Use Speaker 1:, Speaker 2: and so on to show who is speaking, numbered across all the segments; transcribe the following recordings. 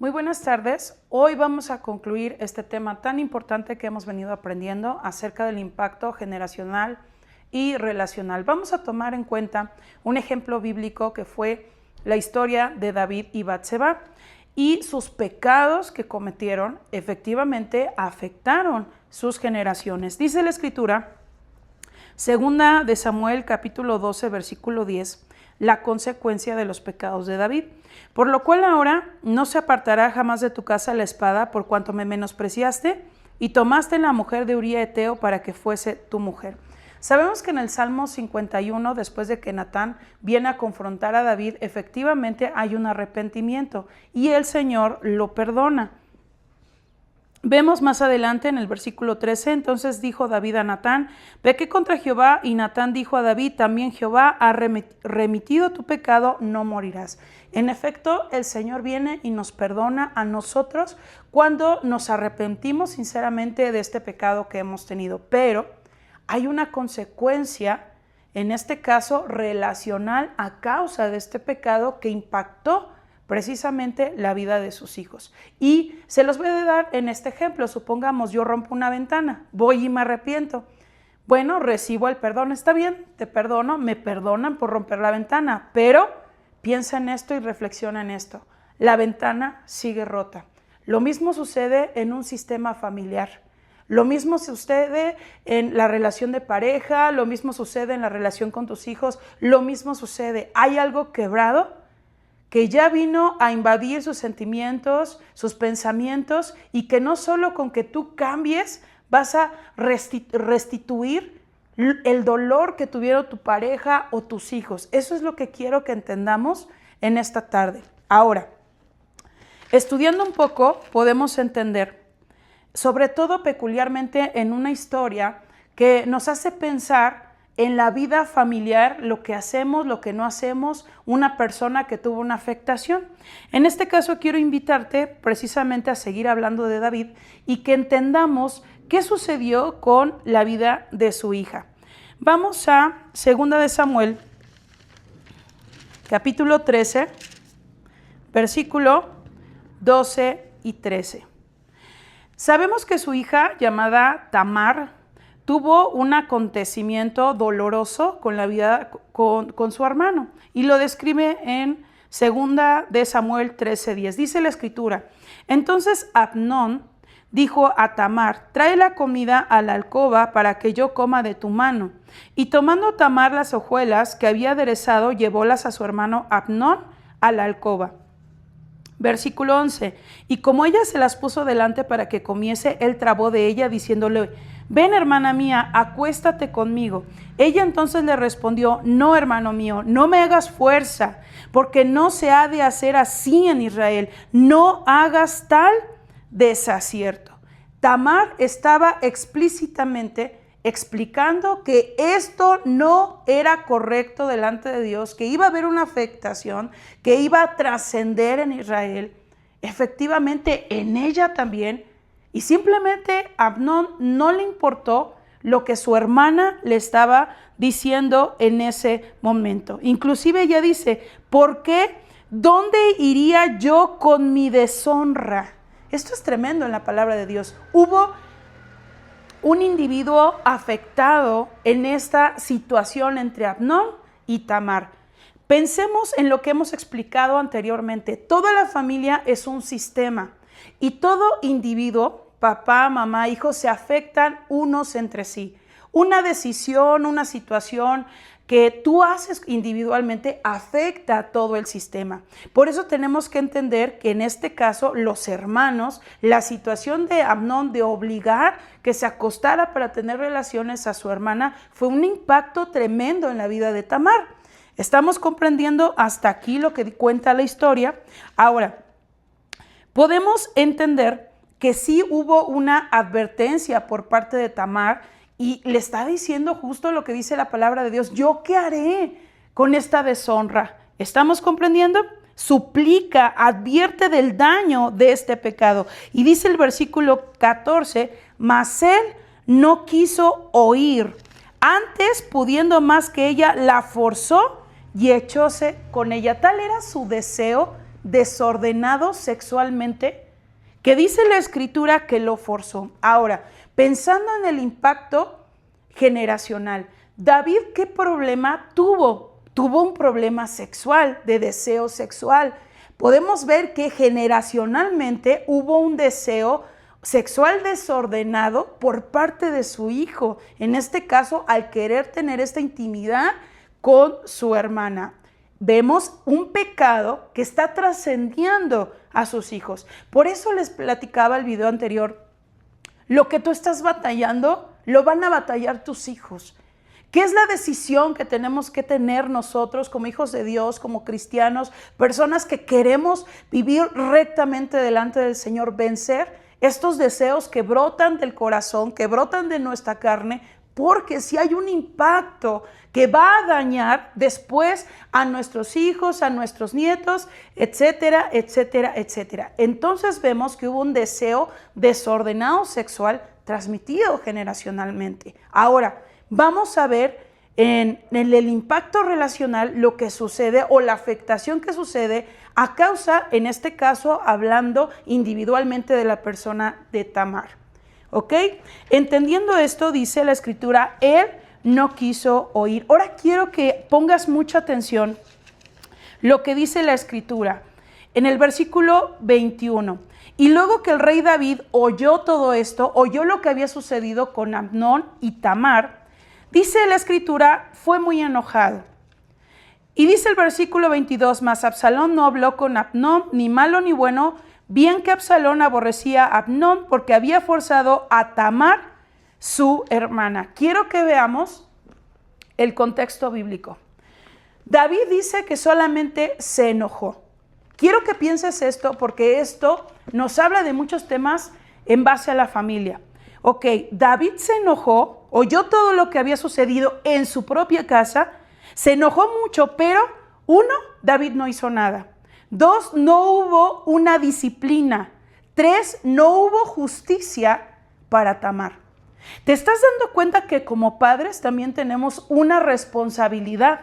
Speaker 1: Muy buenas tardes. Hoy vamos a concluir este tema tan importante que hemos venido aprendiendo acerca del impacto generacional y relacional. Vamos a tomar en cuenta un ejemplo bíblico que fue la historia de David y Batseba y sus pecados que cometieron efectivamente afectaron sus generaciones. Dice la Escritura, segunda de Samuel capítulo 12 versículo 10, la consecuencia de los pecados de David. Por lo cual ahora no se apartará jamás de tu casa la espada, por cuanto me menospreciaste y tomaste la mujer de Uría Eteo para que fuese tu mujer. Sabemos que en el Salmo 51, después de que Natán viene a confrontar a David, efectivamente hay un arrepentimiento y el Señor lo perdona. Vemos más adelante en el versículo 13, entonces dijo David a Natán, pequé contra Jehová, y Natán dijo a David, también Jehová ha remitido tu pecado, no morirás. En efecto, el Señor viene y nos perdona a nosotros cuando nos arrepentimos sinceramente de este pecado que hemos tenido, pero hay una consecuencia, en este caso relacional, a causa de este pecado que impactó precisamente la vida de sus hijos. Y se los voy a dar en este ejemplo. Supongamos yo rompo una ventana, voy y me arrepiento. Bueno, recibo el perdón, está bien, te perdono, me perdonan por romper la ventana, pero piensa en esto y reflexiona en esto. La ventana sigue rota. Lo mismo sucede en un sistema familiar. Lo mismo sucede en la relación de pareja, lo mismo sucede en la relación con tus hijos, lo mismo sucede. Hay algo quebrado que ya vino a invadir sus sentimientos, sus pensamientos, y que no solo con que tú cambies vas a restituir el dolor que tuvieron tu pareja o tus hijos. Eso es lo que quiero que entendamos en esta tarde. Ahora, estudiando un poco, podemos entender, sobre todo peculiarmente en una historia que nos hace pensar en la vida familiar, lo que hacemos, lo que no hacemos, una persona que tuvo una afectación. En este caso quiero invitarte precisamente a seguir hablando de David y que entendamos qué sucedió con la vida de su hija. Vamos a 2 de Samuel, capítulo 13, versículo 12 y 13. Sabemos que su hija, llamada Tamar, tuvo un acontecimiento doloroso con la vida con su hermano, y lo describe en 2 de Samuel 13:10. Dice la Escritura, entonces Amnón dijo a Tamar, trae la comida a la alcoba para que yo coma de tu mano. Y tomando Tamar las hojuelas que había aderezado, llevólas a su hermano Amnón a la alcoba. Versículo 11, y como ella se las puso delante para que comiese, él trabó de ella diciéndole, ven, hermana mía, acuéstate conmigo. Ella entonces le respondió, no, hermano mío, no me hagas fuerza, porque no se ha de hacer así en Israel. No hagas tal desacierto. Tamar estaba explícitamente explicando que esto no era correcto delante de Dios, que iba a haber una afectación, que iba a trascender en Israel, efectivamente en ella también. Y simplemente a Amnón no le importó lo que su hermana le estaba diciendo en ese momento. Inclusive ella dice, ¿por qué? ¿Dónde iría yo con mi deshonra? Esto es tremendo en la palabra de Dios. Hubo un individuo afectado en esta situación entre Amnón y Tamar. Pensemos en lo que hemos explicado anteriormente. Toda la familia es un sistema. Y todo individuo, papá, mamá, hijos, se afectan unos entre sí. Una decisión, una situación que tú haces individualmente afecta a todo el sistema. Por eso tenemos que entender que en este caso los hermanos, la situación de Amnón de obligar que se acostara para tener relaciones a su hermana fue un impacto tremendo en la vida de Tamar. Estamos comprendiendo hasta aquí lo que cuenta la historia. Ahora, podemos entender que sí hubo una advertencia por parte de Tamar y le está diciendo justo lo que dice la palabra de Dios. ¿Yo qué haré con esta deshonra? ¿Estamos comprendiendo? Suplica, advierte del daño de este pecado. Y dice el versículo 14, mas él no quiso oír. Antes, pudiendo más que ella, la forzó y echóse con ella. Tal era su deseo desordenado sexualmente, que dice la Escritura que lo forzó. Ahora, pensando en el impacto generacional, David, ¿qué problema tuvo? Tuvo un problema sexual, de deseo sexual. Podemos ver que generacionalmente hubo un deseo sexual desordenado por parte de su hijo, en este caso al querer tener esta intimidad con su hermana. Vemos un pecado que está trascendiendo a sus hijos. Por eso les platicaba el video anterior, lo que tú estás batallando, lo van a batallar tus hijos. ¿Qué es la decisión que tenemos que tener nosotros como hijos de Dios, como cristianos, personas que queremos vivir rectamente delante del Señor, vencer estos deseos que brotan del corazón, que brotan de nuestra carne? Porque si hay un impacto que va a dañar después a nuestros hijos, a nuestros nietos, etcétera, etcétera, etcétera. Entonces vemos que hubo un deseo desordenado sexual transmitido generacionalmente. Ahora, vamos a ver en el impacto relacional lo que sucede o la afectación que sucede a causa, en este caso, hablando individualmente de la persona de Tamar. ¿Ok? Entendiendo esto, dice la Escritura, él no quiso oír. Ahora quiero que pongas mucha atención lo que dice la Escritura en el versículo 21. Y luego que el rey David oyó todo esto, oyó lo que había sucedido con Amnón y Tamar, dice la Escritura, fue muy enojado. Y dice el versículo 22, mas Absalón no habló con Amnón, ni malo ni bueno, bien que Absalón aborrecía a Amnón porque había forzado a Tamar, su hermana. Quiero que veamos el contexto bíblico. David dice que solamente se enojó. Quiero que pienses esto porque esto nos habla de muchos temas en base a la familia. Ok, David se enojó, oyó todo lo que había sucedido en su propia casa, se enojó mucho, pero uno, David no hizo nada. 2, no hubo una disciplina. 3, no hubo justicia para Tamar. ¿Te estás dando cuenta que como padres también tenemos una responsabilidad?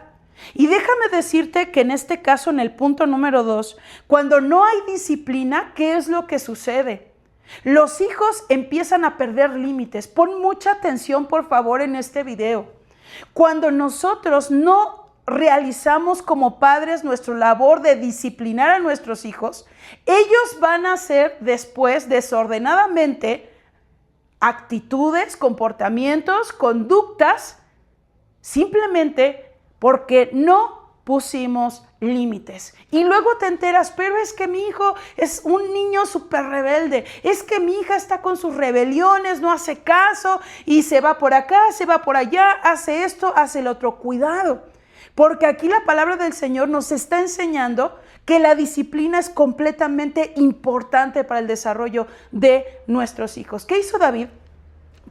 Speaker 1: Y déjame decirte que en este caso, en el punto número 2, cuando no hay disciplina, ¿qué es lo que sucede? Los hijos empiezan a perder límites. Pon mucha atención, por favor, en este video. Cuando nosotros no realizamos como padres nuestra labor de disciplinar a nuestros hijos, ellos van a hacer después desordenadamente actitudes, comportamientos, conductas, simplemente porque no pusimos límites. Y luego te enteras, pero es que mi hijo es un niño súper rebelde, es que mi hija está con sus rebeliones, no hace caso y se va por acá, se va por allá, hace esto, hace el otro. Cuidado, porque aquí la palabra del Señor nos está enseñando que la disciplina es completamente importante para el desarrollo de nuestros hijos. ¿Qué hizo David?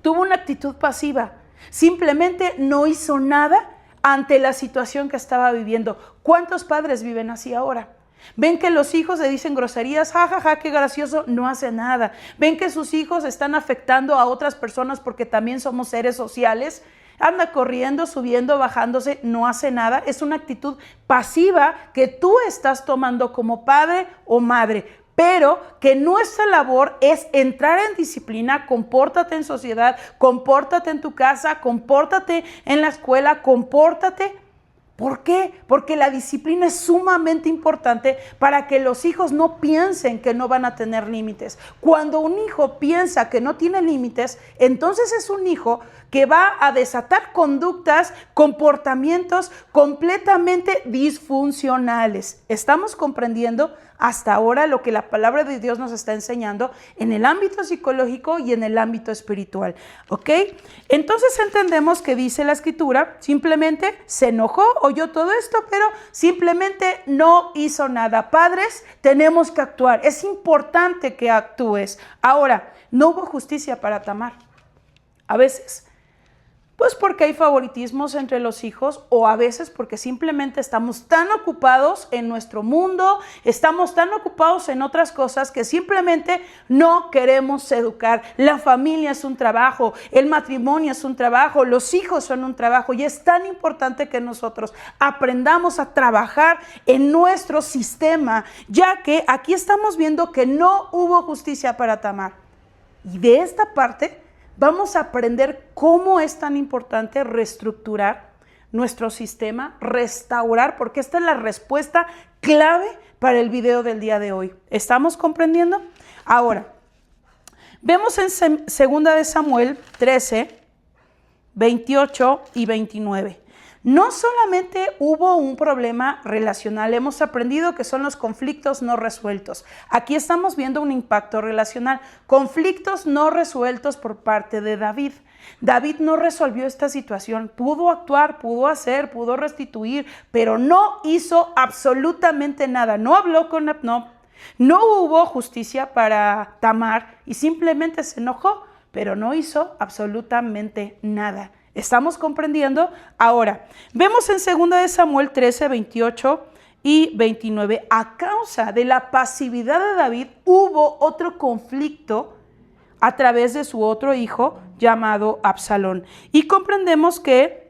Speaker 1: Tuvo una actitud pasiva, simplemente no hizo nada ante la situación que estaba viviendo. ¿Cuántos padres viven así ahora? Ven que los hijos le dicen groserías, jajaja, qué gracioso, no hace nada. Ven que sus hijos están afectando a otras personas porque también somos seres sociales. Anda corriendo, subiendo, bajándose, no hace nada. Es una actitud pasiva que tú estás tomando como padre o madre. Pero que nuestra labor es entrar en disciplina, compórtate en sociedad, compórtate en tu casa, compórtate en la escuela, compórtate. ¿Por qué? Porque la disciplina es sumamente importante para que los hijos no piensen que no van a tener límites. Cuando un hijo piensa que no tiene límites, entonces es un hijo que va a desatar conductas, comportamientos completamente disfuncionales. ¿Estamos comprendiendo hasta ahora lo que la palabra de Dios nos está enseñando en el ámbito psicológico y en el ámbito espiritual? ¿Ok? Entonces entendemos que dice la Escritura, simplemente se enojó, oyó todo esto, pero simplemente no hizo nada. Padres, tenemos que actuar. Es importante que actúes. Ahora, no hubo justicia para Tamar. A veces Pues porque hay favoritismos entre los hijos o a veces porque simplemente estamos tan ocupados en nuestro mundo, estamos tan ocupados en otras cosas que simplemente no queremos educar. La familia es un trabajo, el matrimonio es un trabajo, los hijos son un trabajo y es tan importante que nosotros aprendamos a trabajar en nuestro sistema, ya que aquí estamos viendo que no hubo justicia para Tamar. Y de esta parte vamos a aprender cómo es tan importante reestructurar nuestro sistema, restaurar, porque esta es la respuesta clave para el video del día de hoy. ¿Estamos comprendiendo? Ahora, vemos en 2 de Samuel 13, 28 y 29. No solamente hubo un problema relacional, hemos aprendido que son los conflictos no resueltos. Aquí estamos viendo un impacto relacional, conflictos no resueltos por parte de David. David no resolvió esta situación, pudo actuar, pudo hacer, pudo restituir, pero no hizo absolutamente nada. No habló con Abnón, no hubo justicia para Tamar y simplemente se enojó, pero no hizo absolutamente nada. ¿Estamos comprendiendo? Ahora, vemos en 2 de Samuel 13, 28 y 29. A causa de la pasividad de David, hubo otro conflicto a través de su otro hijo llamado Absalón. Y comprendemos que,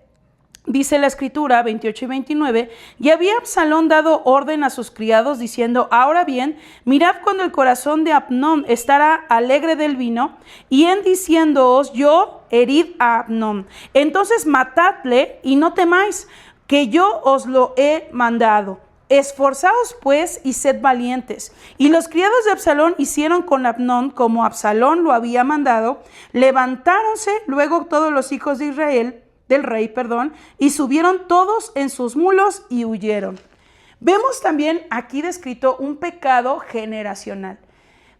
Speaker 1: dice la escritura 28 y 29, y había Absalón dado orden a sus criados diciendo, ahora bien, mirad cuando el corazón de Abnón estará alegre del vino, y en diciéndoos yo herid a Abnón. Entonces matadle y no temáis, que yo os lo he mandado. Esforzaos pues y sed valientes. Y los criados de Absalón hicieron con Abnón como Absalón lo había mandado. Levantáronse luego todos los hijos de Israel, del rey, y subieron todos en sus mulos y huyeron. Vemos también aquí descrito un pecado generacional.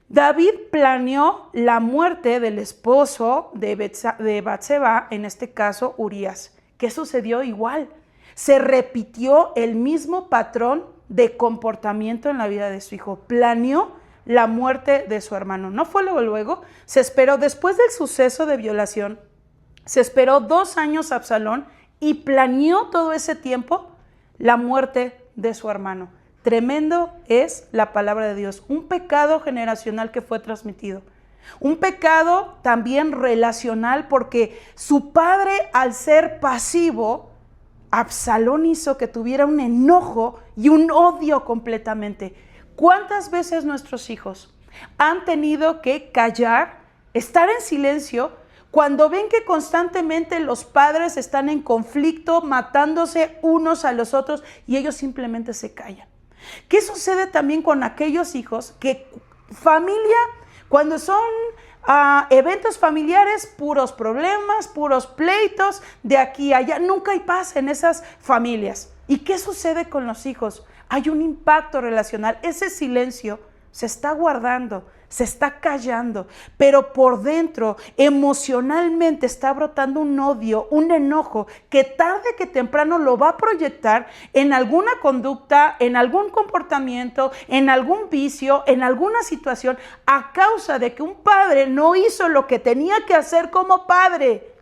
Speaker 1: David planeó la muerte del esposo de Batseba, en este caso Urías. ¿Qué sucedió? Igual. Se repitió el mismo patrón de comportamiento en la vida de su hijo. Planeó la muerte de su hermano. No fue luego, se esperó después del suceso de violación. Se esperó 2 años Absalón y planeó todo ese tiempo la muerte de su hermano. Tremendo es la palabra de Dios. Un pecado generacional que fue transmitido. Un pecado también relacional porque su padre, al ser pasivo, Absalón hizo que tuviera un enojo y un odio completamente. ¿Cuántas veces nuestros hijos han tenido que callar, estar en silencio, cuando ven que constantemente los padres están en conflicto, matándose unos a los otros y ellos simplemente se callan? ¿Qué sucede también con aquellos hijos que familia, cuando son eventos familiares, puros problemas, puros pleitos, de aquí a allá, nunca hay paz en esas familias? ¿Y qué sucede con los hijos? Hay un impacto relacional, ese silencio se está guardando, se está callando, pero por dentro emocionalmente está brotando un odio, un enojo que tarde que temprano lo va a proyectar en alguna conducta, en algún comportamiento, en algún vicio, en alguna situación, a causa de que un padre no hizo lo que tenía que hacer como padre.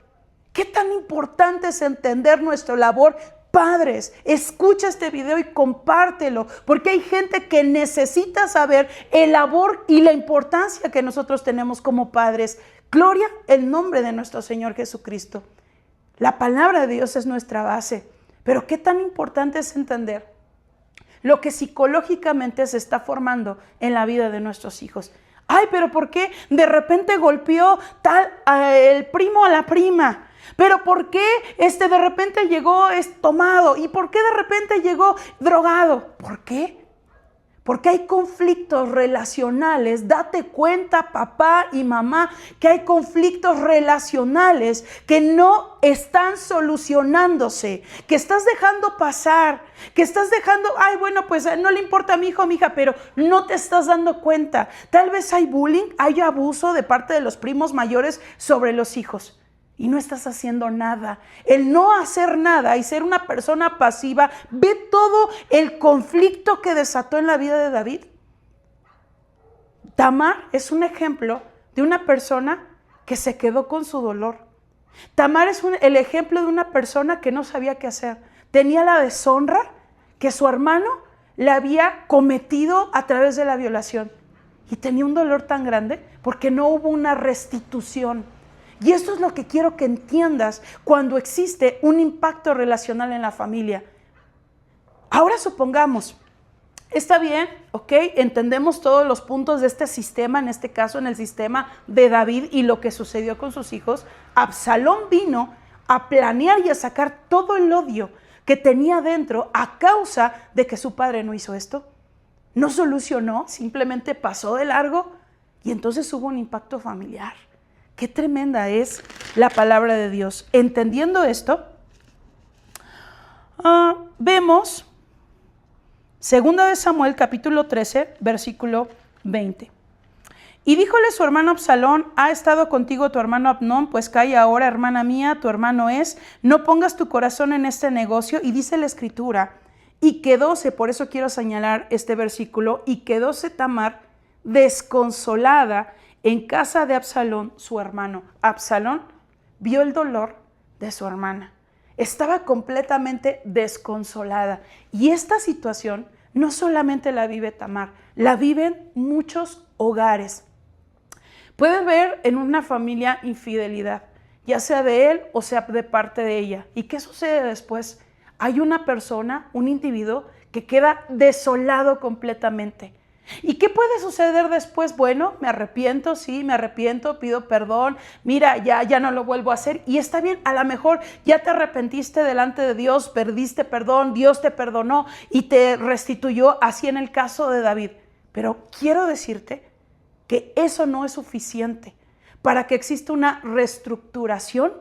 Speaker 1: ¿Qué tan importante es entender nuestra labor? Padres, escucha este video y compártelo, porque hay gente que necesita saber el labor y la importancia que nosotros tenemos como padres. Gloria el nombre de nuestro Señor Jesucristo. La palabra de Dios es nuestra base, pero qué tan importante es entender lo que psicológicamente se está formando en la vida de nuestros hijos. Ay, pero ¿por qué de repente golpeó el primo a la prima? ¿Pero por qué de repente llegó tomado? ¿Y por qué de repente llegó drogado? ¿Por qué? Porque hay conflictos relacionales. Date cuenta, papá y mamá, que hay conflictos relacionales que no están solucionándose, que estás dejando pasar, que estás dejando, ay, bueno, pues no le importa a mi hijo o mi hija, pero no te estás dando cuenta. Tal vez hay bullying, hay abuso de parte de los primos mayores sobre los hijos. Y no estás haciendo nada. El no hacer nada y ser una persona pasiva, ve todo el conflicto que desató en la vida de David. Tamar es un ejemplo de una persona que se quedó con su dolor. Tamar es el ejemplo de una persona que no sabía qué hacer. Tenía la deshonra que su hermano le había cometido a través de la violación. Y tenía un dolor tan grande porque no hubo una restitución. Y esto es lo que quiero que entiendas cuando existe un impacto relacional en la familia. Ahora supongamos, está bien, ok, entendemos todos los puntos de este sistema, en este caso en el sistema de David y lo que sucedió con sus hijos. Absalón vino a planear y a sacar todo el odio que tenía dentro a causa de que su padre no hizo esto. No solucionó, simplemente pasó de largo y entonces hubo un impacto familiar. Qué tremenda es la palabra de Dios. Entendiendo esto, vemos 2 de Samuel capítulo 13, versículo 20. Y díjole su hermano Absalón: ¿ha estado contigo tu hermano Amnón? Pues calla ahora, hermana mía, tu hermano es. No pongas tu corazón en este negocio. Y dice la Escritura, y quedóse, por eso quiero señalar este versículo, y quedóse Tamar desconsolada en casa de Absalón, su hermano. Absalón vio el dolor de su hermana. Estaba completamente desconsolada. Y esta situación no solamente la vive Tamar, la viven muchos hogares. Puedes ver en una familia infidelidad, ya sea de él o sea de parte de ella. ¿Y qué sucede después? Hay una persona, un individuo, que queda desolado completamente. ¿Y qué puede suceder después? Bueno, me arrepiento, sí, me arrepiento, pido perdón, mira, ya no lo vuelvo a hacer. Y está bien, a lo mejor ya te arrepentiste delante de Dios, perdiste perdón, Dios te perdonó y te restituyó, así en el caso de David. Pero quiero decirte que eso no es suficiente para que exista una reestructuración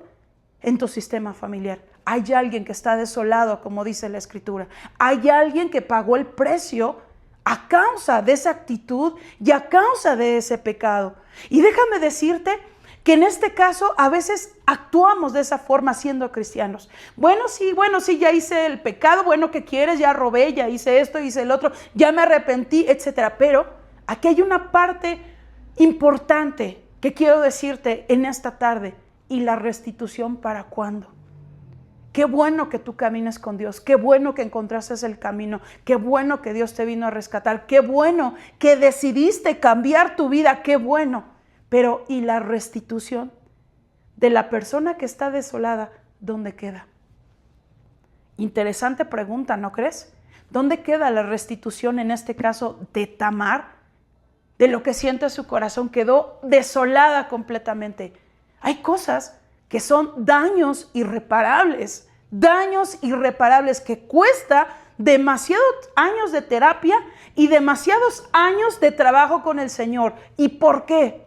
Speaker 1: en tu sistema familiar. Hay alguien que está desolado, como dice la Escritura. Hay alguien que pagó el precio a causa de esa actitud y a causa de ese pecado. Y déjame decirte que en este caso a veces actuamos de esa forma siendo cristianos. Bueno, sí, ya hice el pecado, bueno, ¿qué quieres? Ya robé, ya hice esto, hice el otro, ya me arrepentí, etcétera. Pero aquí hay una parte importante que quiero decirte en esta tarde. ¿Y la restitución para cuándo? Qué bueno que tú camines con Dios, qué bueno que encontraste el camino, qué bueno que Dios te vino a rescatar, qué bueno que decidiste cambiar tu vida, qué bueno. Pero ¿y la restitución de la persona que está desolada? ¿Dónde queda? Interesante pregunta, ¿no crees? ¿Dónde queda la restitución en este caso de Tamar? De lo que siente su corazón, quedó desolada completamente. Hay cosas que son daños irreparables que cuesta demasiados años de terapia y demasiados años de trabajo con el Señor. ¿Y por qué?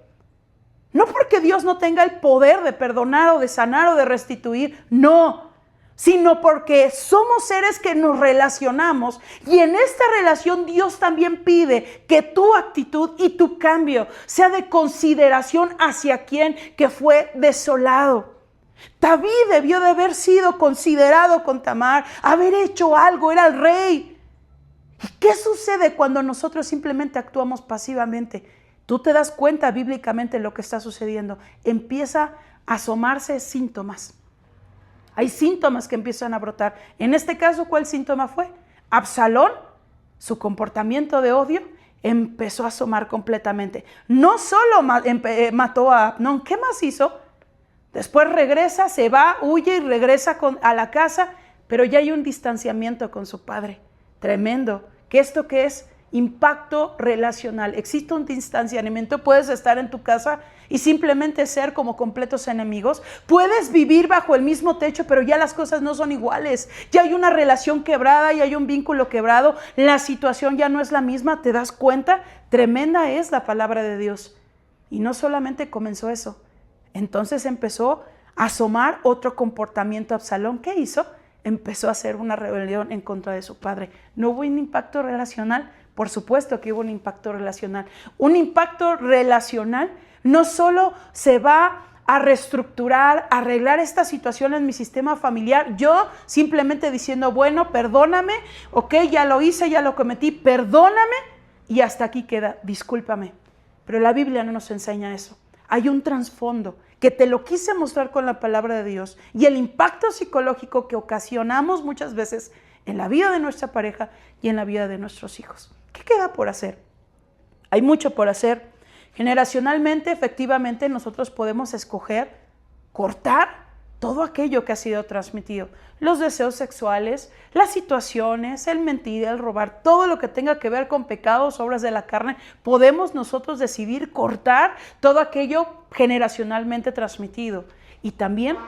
Speaker 1: No porque Dios no tenga el poder de perdonar o de sanar o de restituir, no, sino porque somos seres que nos relacionamos y en esta relación Dios también pide que tu actitud y tu cambio sea de consideración hacia quien que fue desolado. David debió de haber sido considerado con Tamar, haber hecho algo, era el rey. ¿Y qué sucede cuando nosotros simplemente actuamos pasivamente? Tú te das cuenta bíblicamente de lo que está sucediendo. Empieza a asomarse síntomas. Hay síntomas que empiezan a brotar. En este caso, ¿cuál síntoma fue? Absalón, su comportamiento de odio, empezó a asomar completamente. No solo mató a Amnón, ¿qué más hizo? Después regresa, se va, huye y regresa a la casa, pero ya hay un distanciamiento con su padre. Tremendo. ¿Qué esto qué es? Impacto relacional. Existe un distanciamiento. Puedes estar en tu casa y simplemente ser como completos enemigos. Puedes vivir bajo el mismo techo, pero ya las cosas no son iguales. Ya hay una relación quebrada, ya hay un vínculo quebrado. La situación ya no es la misma. ¿Te das cuenta? Tremenda es la palabra de Dios. Y no solamente comenzó eso. Entonces empezó a asomar otro comportamiento Absalón. ¿Qué hizo? Empezó a hacer una rebelión en contra de su padre. ¿No hubo un impacto relacional? Por supuesto que hubo un impacto relacional. Un impacto relacional no solo se va a reestructurar, a arreglar esta situación en mi sistema familiar, yo simplemente diciendo, bueno, perdóname, ok, ya lo hice, ya lo cometí, perdóname y hasta aquí queda, discúlpame. Pero la Biblia no nos enseña eso. hay un trasfondo que te lo quise mostrar con la palabra de Dios y el impacto psicológico que ocasionamos muchas veces en la vida de nuestra pareja y en la vida de nuestros hijos. ¿Qué queda por hacer? Hay mucho por hacer. Generacionalmente, efectivamente, nosotros podemos escoger cortar todo aquello que ha sido transmitido. Los deseos sexuales, las situaciones, el mentir, el robar, todo lo que tenga que ver con pecados, obras de la carne, podemos nosotros decidir cortar todo aquello generacionalmente transmitido. Y también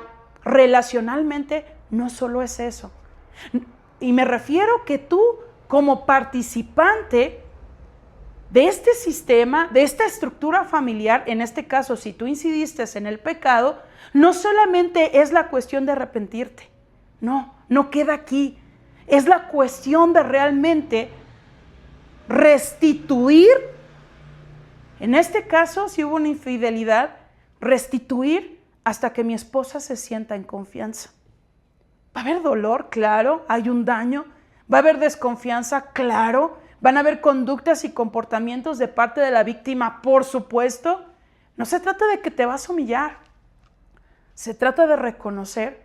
Speaker 1: relacionalmente no solo es eso. Y me refiero que tú como participante de este sistema, de esta estructura familiar, en este caso, si tú incidiste en el pecado, no solamente es la cuestión de arrepentirte, no queda aquí. Es la cuestión de realmente restituir, en este caso, si hubo una infidelidad, restituir hasta que mi esposa se sienta en confianza. Va a haber dolor, claro, hay un daño, va a haber desconfianza, claro, van a haber conductas y comportamientos de parte de la víctima, por supuesto. No se trata de que te vas a humillar, se trata de reconocer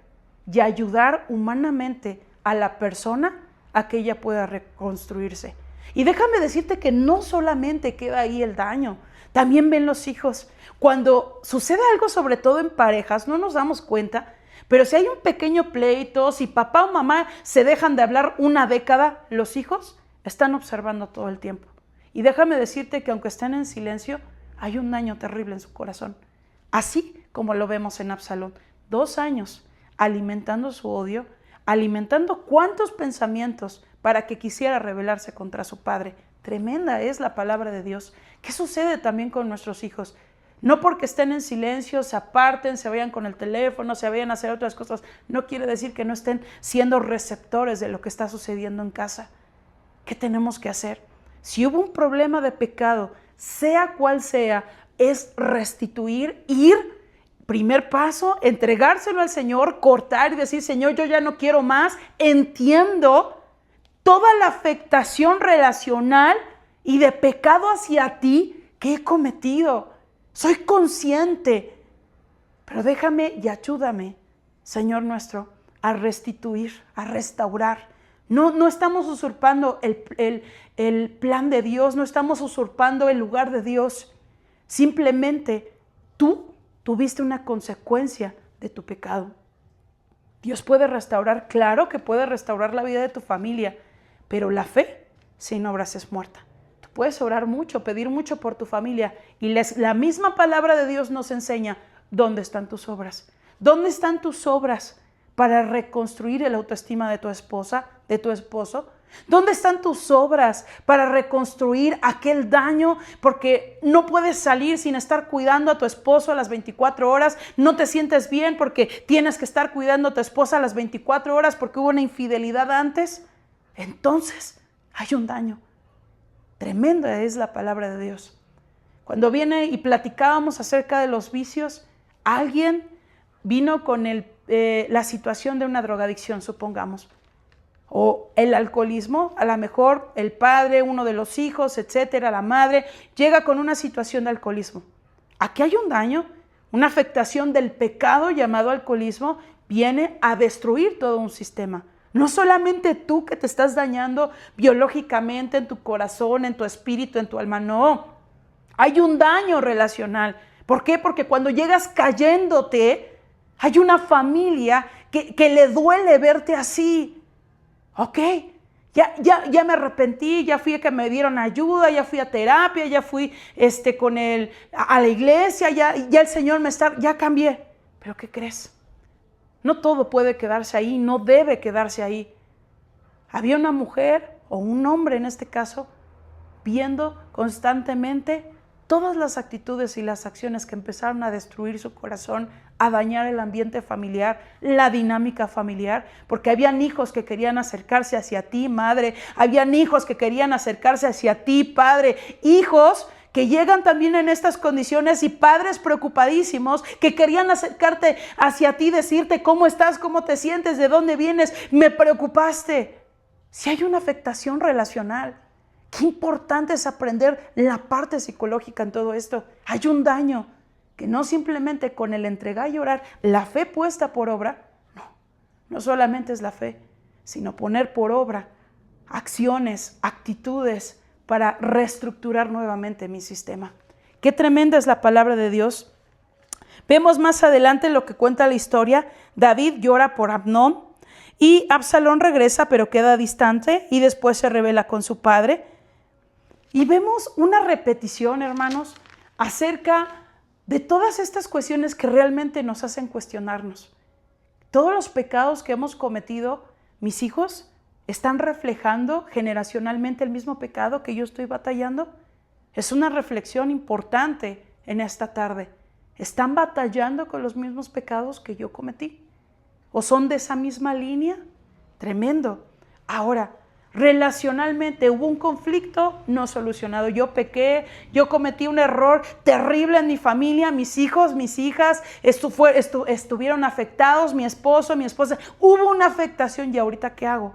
Speaker 1: y ayudar humanamente a la persona a que ella pueda reconstruirse. Y déjame decirte que no solamente queda ahí el daño, también ven los hijos. Cuando sucede algo, sobre todo en parejas, no nos damos cuenta, pero si hay un pequeño pleito, si papá o mamá se dejan de hablar una década, los hijos están observando todo el tiempo. Y déjame decirte que aunque estén en silencio, hay un daño terrible en su corazón. Así como lo vemos en Absalón. 2 años alimentando su odio, alimentando cuántos pensamientos para que quisiera rebelarse contra su padre. Tremenda es la palabra de Dios. ¿Qué sucede también con nuestros hijos? No porque estén en silencio, se aparten, se vayan con el teléfono, se vayan a hacer otras cosas, no quiere decir que no estén siendo receptores de lo que está sucediendo en casa. ¿Qué tenemos que hacer? Si hubo un problema de pecado, sea cual sea, es restituir, ir, primer paso, entregárselo al Señor, cortar y decir, Señor, yo ya no quiero más, entiendo toda la afectación relacional y de pecado hacia ti que he cometido. Soy consciente, pero déjame y ayúdame, Señor nuestro, a restituir, a restaurar. No estamos usurpando el plan de Dios, no estamos usurpando el lugar de Dios. Simplemente tú tuviste una consecuencia de tu pecado. Dios puede restaurar, claro que puede restaurar la vida de tu familia, pero la fe sin obras es muerta. Tú puedes orar mucho, pedir mucho por tu familia y la misma palabra de Dios nos enseña dónde están tus obras. ¿Dónde están tus obras para reconstruir el autoestima de tu esposa, de tu esposo? ¿Dónde están tus obras para reconstruir aquel daño? Porque no puedes salir sin estar cuidando a tu esposo a las 24 horas. No te sientes bien porque tienes que estar cuidando a tu esposa a las 24 horas porque hubo una infidelidad antes. Entonces hay un daño. Tremenda es la palabra de Dios. Cuando viene y platicábamos acerca de los vicios, alguien vino con la situación de una drogadicción, supongamos, o el alcoholismo, a lo mejor el padre, uno de los hijos, etcétera, la madre, llega con una situación de alcoholismo. Aquí hay un daño, una afectación del pecado llamado alcoholismo, viene a destruir todo un sistema. No solamente tú que te estás dañando biológicamente en tu corazón, en tu espíritu, en tu alma, no. Hay un daño relacional. ¿Por qué? Porque cuando llegas cayéndote, hay una familia que le duele verte así. Ok, ya me arrepentí, ya fui a que me dieron ayuda, ya fui a terapia, ya fui con él a la iglesia, ya el Señor ya cambié. ¿Pero qué crees? No todo puede quedarse ahí, no debe quedarse ahí. Había una mujer, o un hombre en este caso, viendo constantemente todas las actitudes y las acciones que empezaron a destruir su corazón, a dañar el ambiente familiar, la dinámica familiar, porque habían hijos que querían acercarse hacia ti, madre, habían hijos que querían acercarse hacia ti, padre, hijos que llegan también en estas condiciones y padres preocupadísimos que querían acercarte hacia ti, decirte cómo estás, cómo te sientes, de dónde vienes, me preocupaste. Si hay una afectación relacional, qué importante es aprender la parte psicológica en todo esto. Hay un daño que no simplemente con el entregar y orar, la fe puesta por obra, no solamente es la fe, sino poner por obra acciones, actitudes para reestructurar nuevamente mi sistema. Qué tremenda es la palabra de Dios. Vemos más adelante lo que cuenta la historia. David llora por Amnón y Absalón regresa, pero queda distante y después se rebela con su padre. Y vemos una repetición, hermanos, acerca de todas estas cuestiones que realmente nos hacen cuestionarnos. Todos los pecados que hemos cometido, mis hijos, ¿están reflejando generacionalmente el mismo pecado que yo estoy batallando? Es una reflexión importante en esta tarde. ¿Están batallando con los mismos pecados que yo cometí? ¿O son de esa misma línea? Tremendo. Ahora, relacionalmente hubo un conflicto no solucionado. Yo pequé, yo cometí un error terrible en mi familia, mis hijos, mis hijas estuvieron afectados, mi esposo, mi esposa. Hubo una afectación y ahorita ¿qué hago?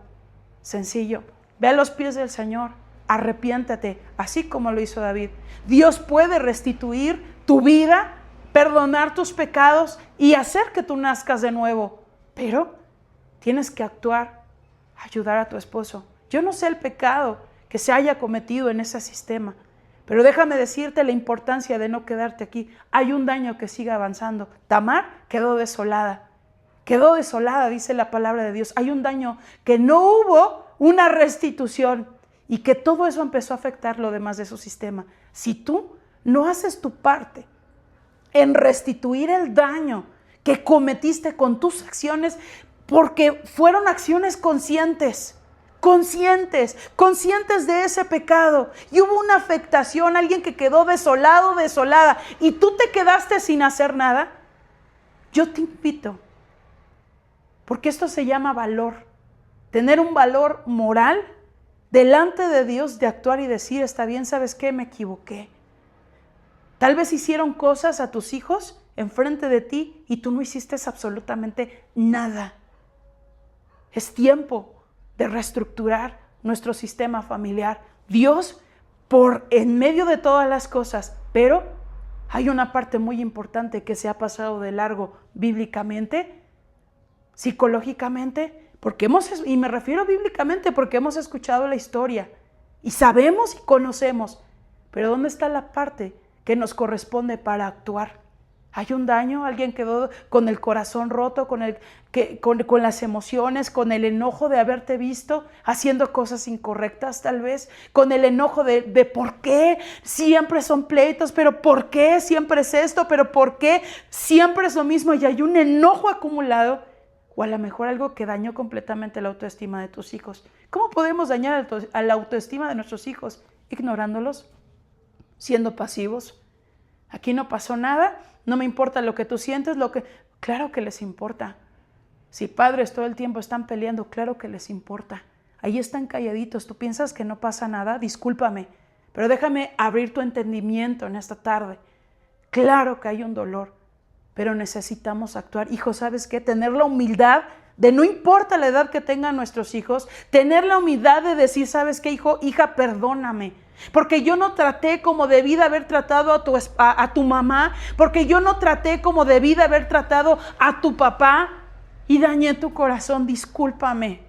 Speaker 1: Sencillo, ve a los pies del Señor, arrepiéntate, así como lo hizo David. Dios puede restituir tu vida, perdonar tus pecados y hacer que tú nazcas de nuevo, pero tienes que actuar, ayudar a tu esposo. Yo no sé el pecado que se haya cometido en ese sistema, pero déjame decirte la importancia de no quedarte aquí. Hay un daño que sigue avanzando. Tamar quedó desolada, dice la palabra de Dios. Hay un daño que no hubo una restitución y que todo eso empezó a afectar lo demás de su sistema. Si tú no haces tu parte en restituir el daño que cometiste con tus acciones, porque fueron acciones conscientes de ese pecado, y hubo una afectación, alguien que quedó desolado, desolada, y tú te quedaste sin hacer nada, yo te invito, porque esto se llama valor, tener un valor moral delante de Dios, de actuar y decir, está bien, ¿sabes qué? Me equivoqué. Tal vez hicieron cosas a tus hijos enfrente de ti y tú no hiciste absolutamente nada. Es tiempo de reestructurar nuestro sistema familiar. Dios, en medio de todas las cosas, pero hay una parte muy importante que se ha pasado de largo bíblicamente, psicológicamente, y me refiero bíblicamente porque hemos escuchado la historia y sabemos y conocemos, pero ¿dónde está la parte que nos corresponde para actuar? Hay un daño, alguien quedó con el corazón roto, con las emociones, con el enojo de haberte visto haciendo cosas incorrectas tal vez, con el enojo de por qué siempre son pleitos, pero por qué siempre es esto, pero por qué siempre es lo mismo, y hay un enojo acumulado, o a lo mejor algo que dañó completamente la autoestima de tus hijos. ¿Cómo podemos dañar a la autoestima de nuestros hijos? Ignorándolos, siendo pasivos. Aquí no pasó nada, no me importa lo que tú sientes, claro que les importa. Si padres todo el tiempo están peleando, claro que les importa. Ahí están calladitos, ¿tú piensas que no pasa nada? Discúlpame, pero déjame abrir tu entendimiento en esta tarde. Claro que hay un dolor, pero necesitamos actuar. Hijo, ¿sabes qué? Tener la humildad de, no importa la edad que tengan nuestros hijos, tener la humildad de decir, ¿sabes qué, hijo? Hija, perdóname. Porque yo no traté como debí de haber tratado a tu mamá, porque yo no traté como debí de haber tratado a tu papá y dañé tu corazón, discúlpame,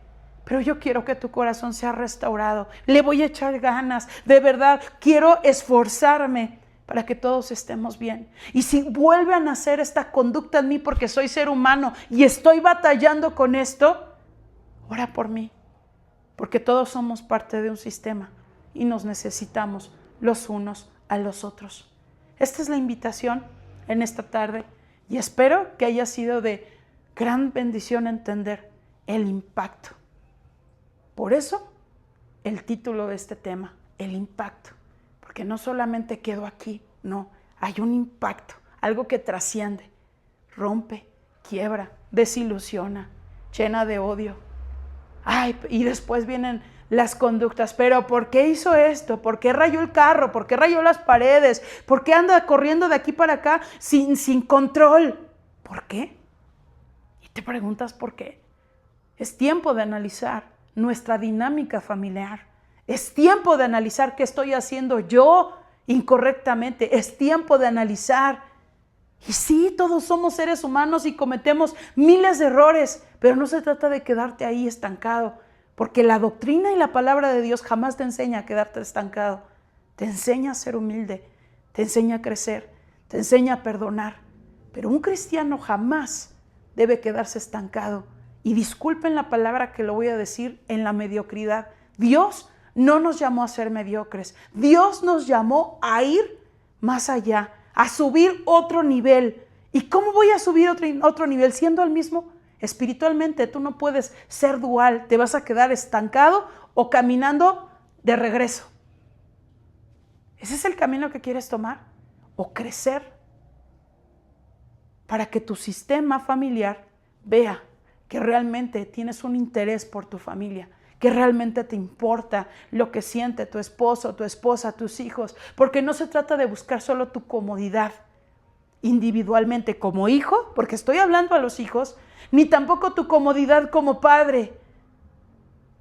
Speaker 1: pero yo quiero que tu corazón sea restaurado, le voy a echar ganas, de verdad, quiero esforzarme para que todos estemos bien. Y si vuelve a nacer esta conducta en mí porque soy ser humano y estoy batallando con esto, ora por mí, porque todos somos parte de un sistema y nos necesitamos los unos a los otros. Esta es la invitación en esta tarde y espero que haya sido de gran bendición entender el impacto. Por eso el título de este tema, el impacto, porque no solamente quedó aquí, no, hay un impacto, algo que trasciende, rompe, quiebra, desilusiona, llena de odio. Y después vienen las conductas, pero ¿por qué hizo esto? ¿Por qué rayó el carro? ¿Por qué rayó las paredes? ¿Por qué anda corriendo de aquí para acá sin control? ¿Por qué? Y te preguntas por qué. Es tiempo de analizar nuestra dinámica familiar. Es tiempo de analizar qué estoy haciendo yo incorrectamente. Es tiempo de analizar Y sí, todos somos seres humanos y cometemos miles de errores, pero no se trata de quedarte ahí estancado, porque la doctrina y la palabra de Dios jamás te enseña a quedarte estancado. Te enseña a ser humilde, te enseña a crecer, te enseña a perdonar. Pero un cristiano jamás debe quedarse estancado. Y disculpen la palabra que lo voy a decir, en la mediocridad. Dios no nos llamó a ser mediocres. Dios nos llamó a ir más allá, a subir otro nivel. ¿Y cómo voy a subir otro nivel? Siendo el mismo. Espiritualmente tú no puedes ser dual. Te vas a quedar estancado o caminando de regreso. ¿Ese es el camino que quieres tomar? ¿O crecer para que tu sistema familiar vea que realmente tienes un interés por tu familia, que realmente te importa lo que siente tu esposo, tu esposa, tus hijos? Porque no se trata de buscar solo tu comodidad individualmente como hijo, porque estoy hablando a los hijos, ni tampoco tu comodidad como padre,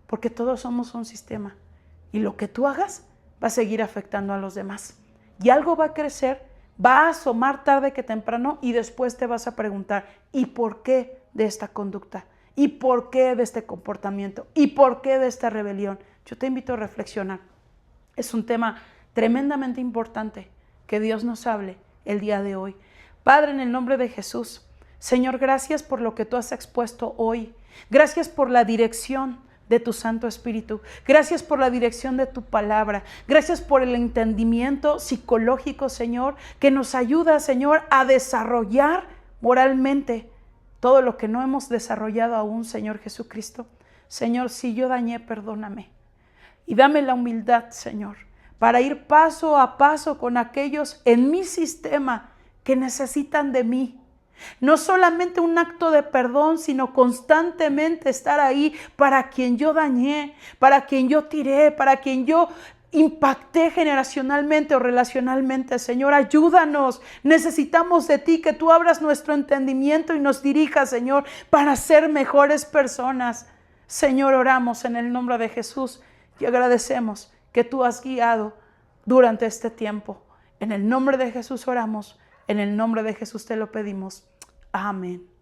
Speaker 1: porque todos somos un sistema y lo que tú hagas va a seguir afectando a los demás. Y algo va a crecer, va a asomar tarde que temprano y después te vas a preguntar, ¿y por qué de esta conducta? ¿Y por qué de este comportamiento? ¿Y por qué de esta rebelión? Yo te invito a reflexionar. Es un tema tremendamente importante que Dios nos hable el día de hoy. Padre, en el nombre de Jesús, Señor, gracias por lo que tú has expuesto hoy. Gracias por la dirección de tu Santo Espíritu. Gracias por la dirección de tu palabra. Gracias por el entendimiento psicológico, Señor, que nos ayuda, Señor, a desarrollar moralmente todo lo que no hemos desarrollado aún, Señor Jesucristo. Señor, si yo dañé, perdóname. Y dame la humildad, Señor, para ir paso a paso con aquellos en mi sistema que necesitan de mí. No solamente un acto de perdón, sino constantemente estar ahí para quien yo dañé, para quien yo tiré, para quien yo impacté generacionalmente o relacionalmente. Señor, ayúdanos. Necesitamos de ti, que tú abras nuestro entendimiento y nos dirijas, Señor, para ser mejores personas. Señor, oramos en el nombre de Jesús y agradecemos que tú has guiado durante este tiempo. En el nombre de Jesús oramos. En el nombre de Jesús te lo pedimos. Amén.